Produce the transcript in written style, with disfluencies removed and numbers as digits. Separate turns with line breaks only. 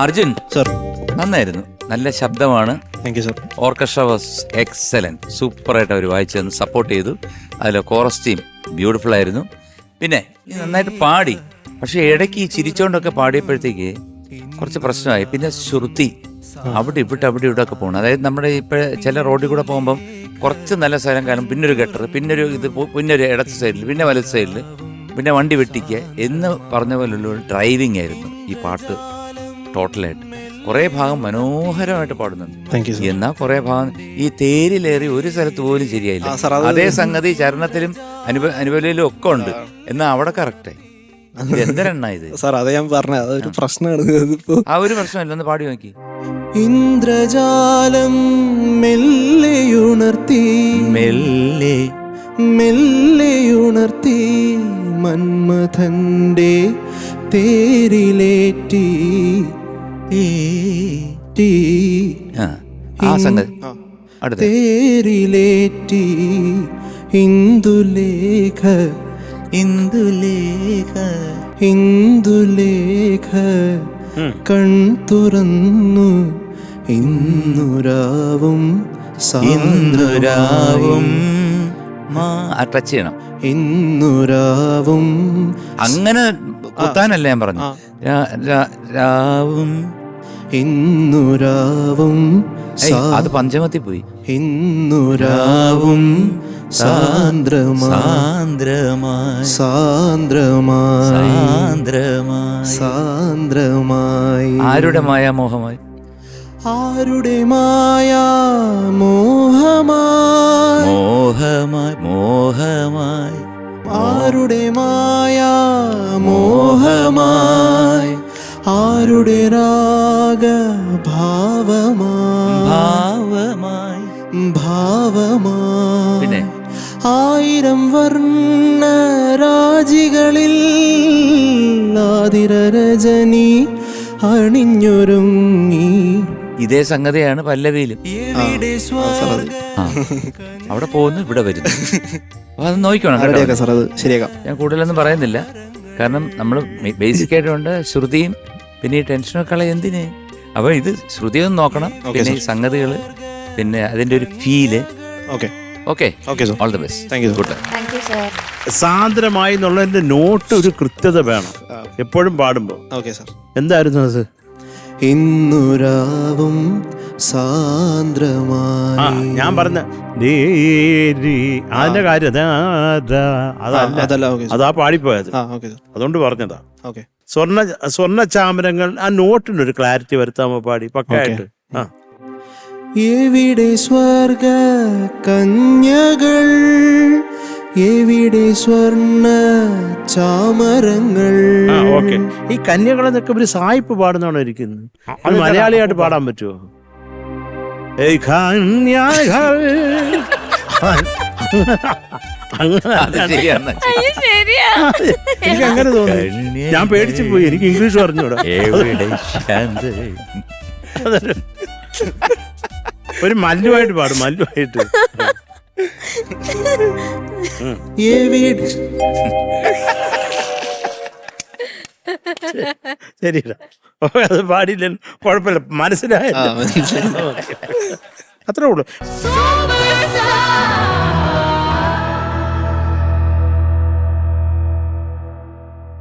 Arjun
sir,
നന്നായിരുന്നു, നല്ല ശബ്ദമാണ്.
Thank you sir.
Orchestra was excellent, സൂപ്പറായിട്ട് അവർ വായിച്ചു തന്നു, സപ്പോർട്ട് ചെയ്തു. അതിൽ കോറസ് ടീം ബ്യൂട്ടിഫുൾ ആയിരുന്നു. പിന്നെ നന്നായിട്ട് പാടി, പക്ഷെ ഇടയ്ക്ക് ഈ ചിരിച്ചോണ്ടൊക്കെ പാടിയപ്പോഴത്തേക്ക് കുറച്ച് പ്രശ്നമായി. പിന്നെ ശ്രുതി അവിടെ ഇവിടെ ഒക്കെ പോകണം. അതായത് നമ്മുടെ ഇപ്പോൾ ചില റോഡിൽ കൂടെ പോകുമ്പം കുറച്ച് നല്ല സ്ഥലം കാലം, പിന്നൊരു ഗട്ടർ, പിന്നൊരു പിന്നൊരു ഇടത്തെ സൈഡിൽ, പിന്നെ വലത് സൈഡിൽ, പിന്നെ വണ്ടി വെട്ടിക്കുക എന്ന് പറഞ്ഞ പോലുള്ള ഡ്രൈവിംഗ് ആയിരുന്നു ഈ പാട്ട് ടോട്ടലായിട്ട്. കുറേ ഭാഗം മനോഹരമായിട്ട് പാടുന്നുണ്ട്. എന്നാൽ കുറേ ഭാഗം ഈ തേരിലേറി ഒരു സ്ഥലത്ത് പോലും ശരിയായില്ല. അതേ സംഗതി ചരണത്തിലും അനുപലയിലും ഒക്കെ ഉണ്ട്, എന്നാൽ അവിടെ കറക്റ്റായി. എന്തെണ്ണ ഇത്
സാർ? അത് ഞാൻ പറഞ്ഞ അതൊരു പ്രശ്നമാണ്.
ആ ഒരു പ്രശ്നമല്ല, ഒന്ന് പാടി നോക്കി.
ഇന്ദ്രജാലം മെല്ലെയുണർത്തി മെല്ലെയുണർത്തി മന്മഥന്റെ തേരിലേറ്റി തേരിലേറ്റി ഇന്ദുലേഖ കൺ തുറന്നു ഇന്നുരാവും
ടച്ച് ചെയ്യണം.
ഇന്നുരാവും
അങ്ങനെ കുത്താനല്ല ഞാൻ പറഞ്ഞു. രാവും
ഇന്നുരാവും
അത് പഞ്ചമത്തിൽ പോയി.
ഇന്നുരാവും സാന്ദ്രമായി
ആരുടെ മായാമോഹമായി?
ആരുടെ മായാമോഹമായി ആരുടെ മായാമോഹമായി ആരുടെ ഭാവമായി ആയിരം വർണ്ണ രാജികളിൽ ആതിരരജനി അണിഞ്ഞൊരുങ്ങി.
ഇതേ സംഗതിയാണ് പല്ലവിയിലും. അവിടെ പോകുന്നു, ഇവിടെ വരുന്നു. അത് നോക്കണം,
ശരിയാക്കാം.
ഞാൻ കൂടുതലൊന്നും പറയുന്നില്ല, കാരണം നമ്മൾ ബേസിക് ആയിട്ടുണ്ട് ശ്രുതിയും പിന്നെ ഈ ടെൻഷനൊക്കെ എന്തിന്. അപ്പൊ ഇത് ശ്രുതിയൊന്നും നോക്കണം, പിന്നെ ഈ സംഗതികള്, പിന്നെ അതിന്റെ ഒരു feel. All the best.
Thank you. Good. സാന്ദ്രമായി എന്നുള്ളതിന്റെ നോട്ട് ഒരു കൃത്യത വേണം എപ്പോഴും പാടുമ്പോ. എന്തായിരുന്നു അത്?
ഇന്നുരാവും സാന്ദ്രമായി.
ഞാൻ പറഞ്ഞ അതിന്റെ കാര്യം അതാ പാടിപ്പോയത്, അതുകൊണ്ട് പറഞ്ഞതാ. സ്വർണ്ണ ചാമരങ്ങൾ, ആ നോട്ടിനൊരു ക്ലാരിറ്റി വരുത്താമോ പാടി പക്കായിട്ട്?
എവിടെ സ്വർഗ കന്യകൾ, എവിടെ സ്വർണ്ണ ചാമരങ്ങൾ.
ഓക്കെ. ഈ കന്യകളെന്നൊക്കെ ഒരു സായിപ്പ് പാടുന്നാണോ ഇരിക്കുന്നത്? അത് മലയാളിയായിട്ട് പാടാൻ പറ്റുമോ? എനിക്ക് അങ്ങനെ തോന്നി, ഞാൻ പേടിച്ചു പോയി. എനിക്ക് ഇംഗ്ലീഷ് പറഞ്ഞൂടാ. ഒരു മല്ലുമായിട്ട് പാടും, മല്ലുമായിട്ട്. ശരിടാ, അത് പാടില്ല, കുഴപ്പമില്ല, മനസ്സിലായ അത്രേ ഉള്ളൂ.